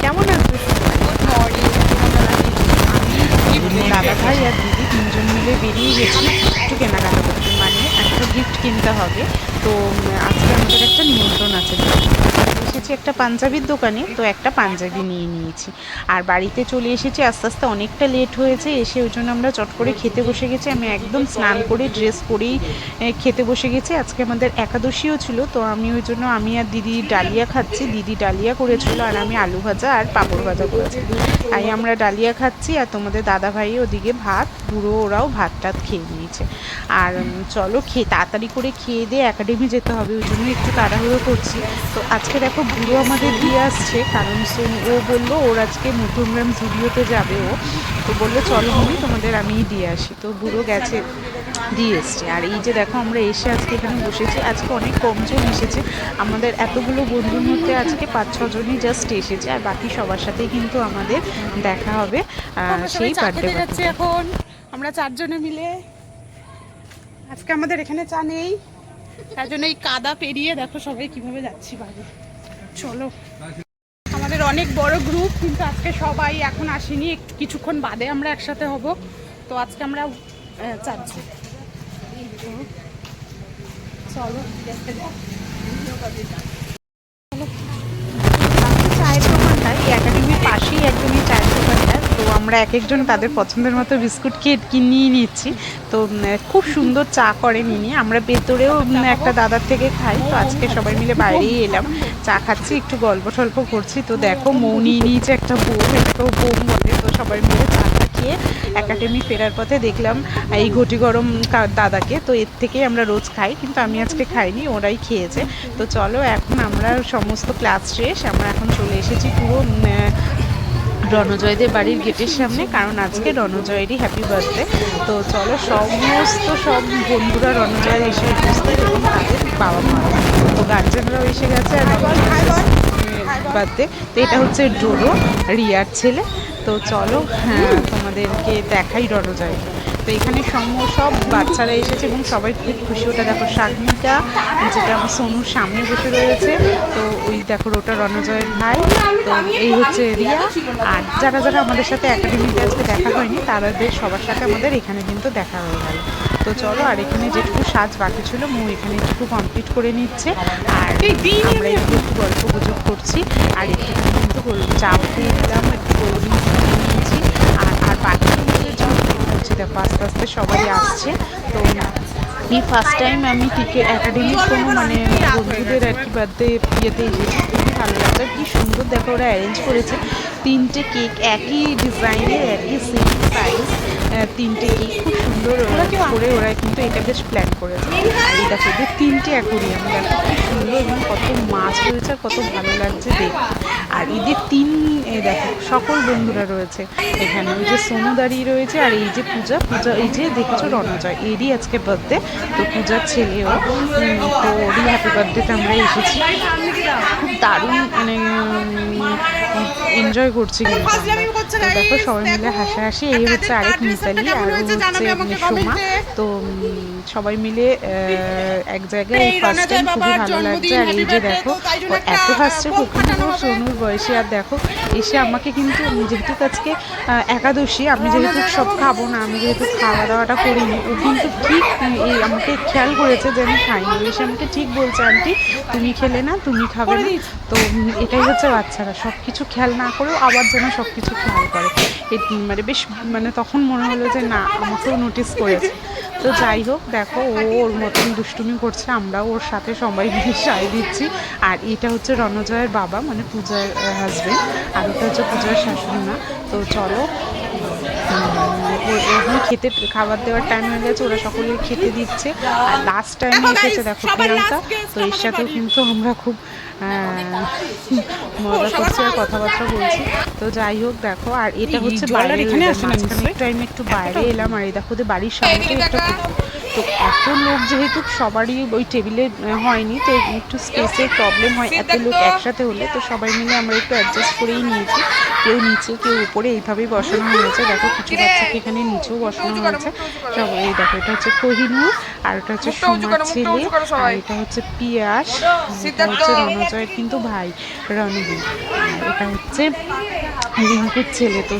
কেমন আছো? আমি দাদা ভাই আর দিদি তিনজন মিলে বেরিয়ে গেছি একটু কেনাকাটা করতে, মানে একটা গিফট কিনতে হবে। তো আজকে আমাদের একটা নিমন্ত্রণ আছে। এসেছি একটা পাঞ্জাবির দোকানে, তো একটা পাঞ্জাবি নিয়ে নিয়েছি আর বাড়িতে চলে এসেছি। আস্তে আস্তে অনেকটা লেট হয়েছে, এসে ওই জন্য আমরা চট করে খেতে বসে গেছি। আমি একদম স্নান করে ড্রেস পরেই খেতে বসে গেছি। আজকে আমাদের একাদশীও ছিল, তো আমি আর দিদি ডালিয়া খাচ্ছি। দিদি ডালিয়া করেছিল আর আমি আলু ভাজা আর পাঁপড় ভাজা করেছি, তাই আমরা ডালিয়া খাচ্ছি। আর তোমাদের দাদা ভাই ওদিকে ভাত, বুড়ো ওরাও ভাত টাত খেয়ে নিয়েছে। আর চলো তাড়াতাড়ি করে খেয়ে দিয়ে একাডেমি যেতে হবে, ওই জন্য একটু তাড়াহুড়ো করছি। তো আজকে দেখো বুড়ো আমাদের দিয়ে আসছে, কারণ ও বললো ওর আজকে নতুন ম্যাম জুডিওতে যাবে। তো বললো চলো মনি তোমাদের আমিই দিয়ে আসি। তো বুড়ো গেছে, দিয়ে এসছে। আর এই যে দেখো আমরা এসে আজকে এখানে বসেছি। আজকে অনেক কমজন এসেছে, আমাদের এতগুলো বন্ধুর মধ্যে আজকে 5-6 জনই জাস্ট এসেছে, আর বাকি সবার সাথেই কিন্তু আমাদের দেখা হবে সেই বার্থডে যাচ্ছে। এখন আমরা 4 জনে মিলে, আজকে আমাদের এখানে চা নেই, তার জন্য এই কাদা পেরিয়ে দেখো সবাই কিভাবে যাচ্ছি বাইরে। চলো, আমাদের অনেক বড় গ্রুপ, কিন্তু আজকে সবাই এখন আসেনি, কিছুক্ষণ বাদে আমরা একসাথে হব। তো আজকে আমরা 4 জন। চলো চায়ের দোকানটা এই একাডেমির পাশেই একদমই চায়ের দোকানটা। তো আমরা এক একজন তাদের পছন্দের মতো বিস্কুট নিয়ে নিচ্ছি। তো খুব সুন্দর চা করে নিয়ে আমরা ভেতরেও একটা দাদার থেকে খাই। তো আজকে সবাই মিলে বাইরেই এলাম, চা খাচ্ছি, একটু গল্প টল্প করছি। তো দেখো মৌ নিয়ে নিয়েছে একটা বোম, এটাকেও বোম বলে। তো সবাই মিলে চাটা খেয়ে একাডেমি ফেরার পথে দেখলাম এই ঘটি গরম দাদাকে। তো এর থেকেই আমরা রোজ খাই, কিন্তু আমি আজকে খাইনি, ওরাই খেয়েছে। তো চলো এখন আমরা সমস্ত ক্লাস শেষ, আমরা এখন চলে এসেছি পুরো রণজয়দের বাড়ির গেটের সামনে, কারণ আজকে রণজয়েরই হ্যাপি বার্থডে। তো চলো সব বন্ধুরা রণজয়ের এসে উপস্থিত এবং তাদের বাবা মা, তো গার্জেনরাও এসে গেছে। আর বার্থডে, তো এটা হচ্ছে ডোরো, রিয়ার ছেলে। তো চলো তোমাদেরকে দেখাই রণজয়। তো এখানে সব বাচ্চারা এসেছে এবং সবাই খুব খুশি। ওটা দেখো শাগনিটা, যেটা আমার সোনুর সামনে বসে রয়েছে। তো ওই দেখো ওটা রণজয়ের ভাই। তো এই হচ্ছে রিয়া। আর যারা যারা আমাদের সাথে একাডেমিতে আজকে দেখা হয়নি, তাদের সবার সাথে আমাদের এখানে কিন্তু দেখা হয়ে গেল। তো চলো, আর এখানে যেটুকু সাজ বাকি ছিল মু এখানে একটু কমপ্লিট করে নিচ্ছে, আর আমরা একটু গল্প গুজব করছি। আর একটু কিন্তু চা খেয়ে দিলাম, একটু কোল্ড ড্রিঙ্কস নিয়েছি। আর বাকি হচ্ছে দেখো আস্তে আস্তে সবাই আসছে। তো এই ফার্স্ট টাইম আমি একাডেমির কোনো বন্ধুদের আর কি বার্থডে ইয়েতে এসেছি, খুবই ভালো লাগলো। কি সুন্দর দেখো ওরা অ্যারেঞ্জ করেছে, 3টে কেক একই ডিজাইনের, একই সেম সাইজ, 3টে কেক খুব সুন্দর করে ওরা কিন্তু এটা বেশ প্ল্যান করেছে। আর এই দেখো এদের 3টে অ্যাকোরিয়াম, দেখো খুব সুন্দর এবং কত মাছ রয়েছে আর কত ভালো লাগছে দেখতে। আর এদের দেখো সকল বন্ধুরা রয়েছে এখানে, ওই যে সোনু দাঁড়িয়ে রয়েছে, আর এই যে পূজা, এই যে দেখছো রণজয়, এরই আজকে বার্থডে। তো পূজার ছেলেও, তো ওরই হ্যাপি বার্থডেতে আমরা এসেছি। খুব দারুণ এনজয় করছি কিন্তু। দেখো সবাই মিলে হাসাহাসি। এই হচ্ছে আরেক মিতালি, আর হচ্ছে সোমা। তো সবাই মিলে এক জায়গায় ফার্স্ট টাইম, খুবই ভালো লাগছে। আর এই যে দেখো এত হাসছে কখনো সোনুর বয়সে। আর দেখো এসে আমাকে কিন্তু, যেহেতু আজকে একাদশী, আমি যেহেতু সব খাবো না, আমি যেহেতু খাওয়া দাওয়াটা করিনি, ও কিন্তু ঠিক আমাকে খেয়াল করেছে যে আমি খাইনি। এসে আমাকে ঠিক বলছে, আন্টি তুমি খেলে না, তুমি খাবে না। তো এটাই হচ্ছে বাচ্চারা, সব কিছু খেয়াল না করেও আবার যেন সব কিছু খেয়াল করে। বেশ তখন মনে হলো যে না, আমাকেও নোটিস করেছে। তো যাই হোক, দেখো ও ওর মতন দুষ্টুমি করছে, আমরা ওর সাথে সবাই মিলে সায় দিচ্ছি। আর এটা হচ্ছে রণজয়ের বাবা, মানে পূজার হাজবেন্ড, আর ওটা হচ্ছে পূজার শাশুড়ি মা। তো চলো, এখন খাবার দেওয়ার টাইম হয়ে গেছে, ওরা সকলে খেতে দিচ্ছে। আর লাস্ট টাইমে এসেছে দেখো প্রিয়াঙ্কা। তো এর সাথেও কিন্তু আমরা খুব মজা করছি আর কথাবার্তা বলছি। তো যাই হোক দেখো, আর এটা হচ্ছে বাইরে, মাঝখানে একটু আমি একটু বাইরে এলাম। আর এই দেখো ওদের বাড়ির সামনে একটা পুকুর। তো এত লোক যেহেতু সবারই ওই টেবিলে হয়নি, তো একটু স্পেসের প্রবলেম হয় এত লোক একসাথে হলে। তো সবাই মিলে আমরা একটু অ্যাডজাস্ট করেই নিয়েছি, কেউ নিচে কেউ উপরে এইভাবেই বসানো হয়েছে। দেখো কিছু বাচ্চাকে এখানে নিচেও বসানো হয়েছে। সব এই দেখো, এটা হচ্ছে কোহিনূর, আর এটা হচ্ছে সোমার ছেলে, আর এটা হচ্ছে পিয়াস, এটা হচ্ছে রণজয়ের কিন্তু ভাই রণবীর। আর এটা হচ্ছে রিঙ্কুর ছেলে। তো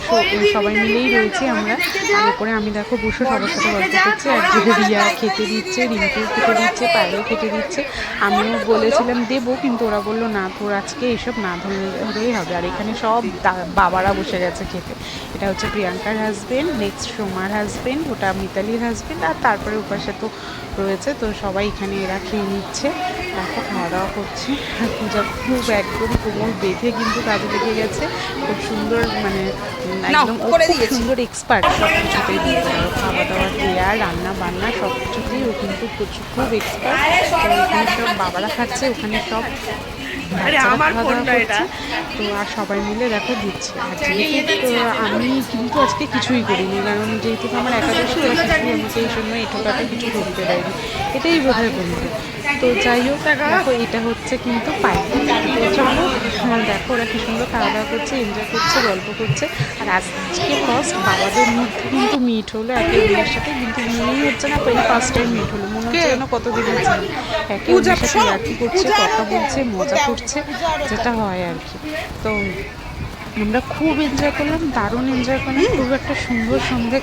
সবাই মিলেই রয়েছি আমরা। আর উপরে আমি দেখো বসে সবার সাথে গল্প করছি, একদিকে রিয়া খেতে দিচ্ছে, রিঙ্কু খেতে দিচ্ছে, পায়েলও খেতে দিচ্ছে। আমিও বলেছিলাম দেবো, কিন্তু ওরা বললো না, তোর আজকে এসব না ধরলেই হবে। আর এখানে সব বাবারা বসে গেছে খেতে। এটা হচ্ছে প্রিয়াঙ্কার হাজবেন্ড, নেক্সট সোমার হাজবেন্ড, ওটা মিতালির হাজবেন্ড, আর তারপরে ওপাশে তো রয়েছে। তো সবাই এখানে এরা খেয়ে নিচ্ছে, তারপর খাওয়া দাওয়া করছে। আর পূজা খুব একদম কোমর বেঁধে কিন্তু কাজে লেগে গেছে, খুব সুন্দর, মানে একদম ও খুব সুন্দর এক্সপার্ট সব কিছুতেই। খাওয়া দাওয়া দেওয়া, রান্না বান্না সব কিছুতেই ও কিন্তু খুব এক্সপার্ট। তো এখানে সব বাবারা খাচ্ছে, ওখানে সব খাওয়া দাওয়া করছে। তো আর সবাই মিলে দেখো দিচ্ছে। আর যেহেতু আমি কিন্তু আজকে কিছুই করিনি, কারণ যেহেতু আমার একাদশী, ওরা কিছুই আমাকে এই সময় এঠোকাতে কিছু করতে দেয়নি, এটাই বোধহয় বলতে। তো যাই হোক, দেখো এটা হচ্ছে কিন্তু পাই। তো চলো দেখো ওরা কি সুন্দর খাওয়া দাওয়া করছে, এনজয় করছে, গল্প করছে। আর আজকে ফার্স্ট বাবাদের মধ্যে কিন্তু মিট হলো একে অন্যের সাথে, কিন্তু মনেই হচ্ছে না এই ফার্স্ট টাইম মিট হলো, মনে হচ্ছে যেন কতদিন হচ্ছে একে অন্যের সাথে ইয়ার্কি করছে, কথা বলছে, মজা করছে, যেটা হয় আর কি। তো আমরা খুব এনজয় করলাম, দারুণ এনজয় করলাম, খুব একটা সুন্দর সন্ধে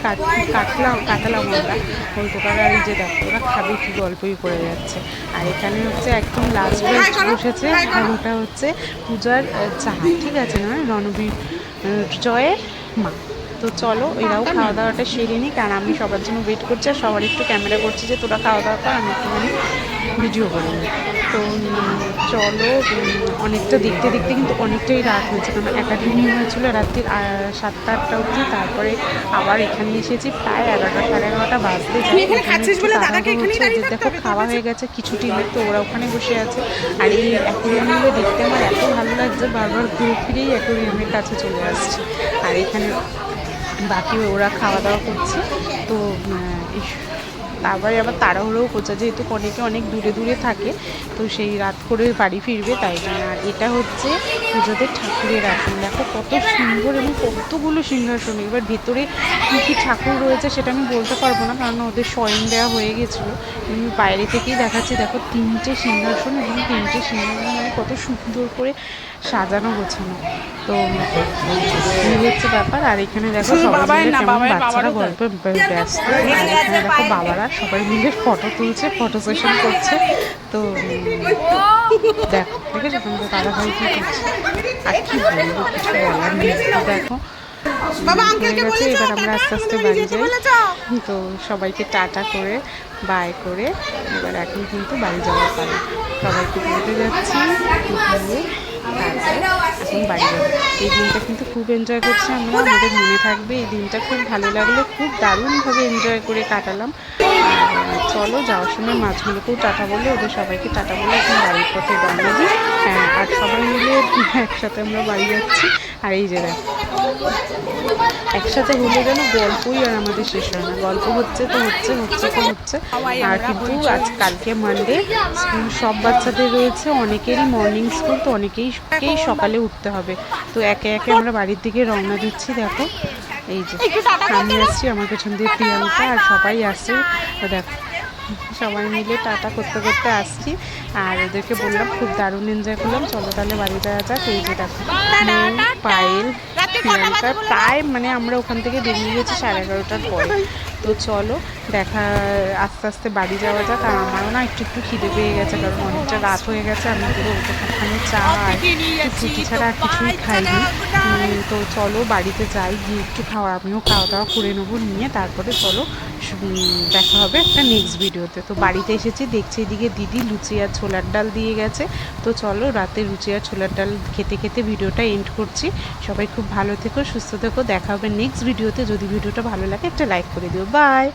কাটালাম আমরা বলতে পারো। আর এই যে দেখো ওরা খাবে কি গল্পই করে যাচ্ছে। আর এখানে হচ্ছে একদম লাস্ট ব্যাচ বসেছে, আর ওটা হচ্ছে পূজার চাহা, ঠিক আছে, না রণবীর জয়ের মা। তো চলো এরাও খাওয়া দাওয়াটা সেরে নিই, কারণ আমি সবার জন্য ওয়েট করছি। আর সবার একটু ক্যামেরা করছি যে তোরা খাওয়া দাওয়া কর, আমি একটুখানি ভিডিও করে নিই। তো চলো, অনেকটা দেখতে দেখতে কিন্তু অনেকটাই রাত হয়েছে, কারণ একাডেমি হয়েছিলো রাত্রি 7টা-8টা অবধি। তারপরে আবার এখানে এসেছি প্রায় 11টা সাড়ে 11টা বাজতে যায়। দেখো খাওয়া হয়ে গেছে কিছু টিমের, তো ওরা ওখানে বসে আছে। আর এই অ্যাকোয়ারিয়ামগুলো দেখতে আমার এত ভালো লাগছে, বারবার ঘুরে ফিরেই অ্যাকোয়ারিয়ামের কাছে চলে আসছে। আর এখানে বাকি ওরা খাওয়া দাওয়া করছে। তো তারপরে আবার তাড়াহুড়োও করছে, যেহেতু অনেকে অনেক দূরে দূরে থাকে, তো সেই রাত করে বাড়ি ফিরবে, তাই জন্য। আর এটা হচ্ছে পুজোদের ঠাকুরের আসন, দেখো কত সুন্দর এবং কতগুলো সিংহাসন। এবার ভেতরে কী কী ঠাকুর রয়েছে সেটা আমি বলতে পারবো না, কারণ ওদের শয়ন দেওয়া হয়ে গেছিলো। আমি বাইরে থেকেই দেখাচ্ছি, দেখো 3টে সিংহাসন, এবং 3টে সিংহাসন মানে কত সুন্দর করে সাজানো গোছানো। তো এই হচ্ছে ব্যাপার। আর এখানে দেখো সবাই মিলে কেমন বাচ্চারা গল্পে ব্যস্ত। আর এখানে দেখো বাবারা সবাই মিলে ফটো তুলছে, ফটো সেশন করছে। তো দেখো দেখেছো তোমাদের দাদা ভাই কি করছে, আর কি বলবো, কিছু বলার নেই। দেখো হয়ে গেছে, এবার আমরা আস্তে আস্তে বাড়ি যাই। তো সবাইকে টাটা করে বাই করে এবার এখন কিন্তু বাড়ি যাওয়ার পালা। সবাইকে বলতে যাচ্ছি গিয়ে তারপরে এখন বাড়ি যাবো। এই দিনটা কিন্তু খুব এনজয় করছি আমরা, আমাদের মনে থাকবে এই দিনটা, খুব ভালো লাগলো, খুব দারুণভাবে এনজয় করে কাটালাম। চলো যাওয়ার সময় মাছগুলোকেও টাটা বলে, ওদের সবাইকে টাটা বলে এখন বাড়ির পথে রওনা দিই। হ্যাঁ, আর সবাই মিলে একসাথে আমরা বাড়ি যাচ্ছি। আর এই যে দেখো একসাথে হলে যেন গল্পই আর আমাদের শেষ হয় না, গল্প হচ্ছে তো হচ্ছে, হচ্ছে তো হচ্ছে। আর কিন্তু কালকে মানডে স্কুল সব বাচ্চাদের রয়েছে, অনেকেরই মর্নিং স্কুল, তো অনেকেই সকালে উঠতে হবে। তো একে একে আমরা বাড়ির দিকে রওনা দিচ্ছি। দেখো এই যে আমি আসছি, আমার পেছন দিয়ে প্রিয়াঙ্কা, আর সবাই আসছে। তো দেখো সবাই মিলে টাটা করতে করতে আসছি। আর ওদেরকে বললাম খুব দারুণ এনজয় করলাম, চলো তাহলে বাড়ি যাওয়া যাক। এই যে দেখো পায়েল, প্রিয়াঙ্কা, প্রায় মানে আমরা ওখান থেকে বেরিয়ে গেছি 11:30টার পরে। তো চলো দেখা আস্তে আস্তে বাড়ি যাওয়া যাক। আর আমারও না একটু খিদে পেয়ে গেছে, কারণ অনেকটা রাত হয়ে গেছে। আমি পুরো ওখানে চা আর একটু ফুটি ছাড়া আর কিছুই খাইনি। তো চলো বাড়িতে যাই, গিয়ে একটু আমিও খাওয়া দাওয়া করে নেবো, নিয়ে তারপরে চলো দেখা হবে একটা নেক্সট ভিডিওতে। তো বাড়িতে এসেছি, দেখছি এদিকে দিদি লুচি আর ছোলার ডাল দিয়ে গেছে। তো চলো রাতে লুচি আর ছোলার ডাল খেতে খেতে ভিডিওটা এন্ড করছি। সবাই খুব ভালো থেকো, সুস্থ থেকো, দেখা হবে নেক্সট ভিডিওতে। যদি ভিডিওটা ভালো লাগে একটা লাইক করে দিও। বাই।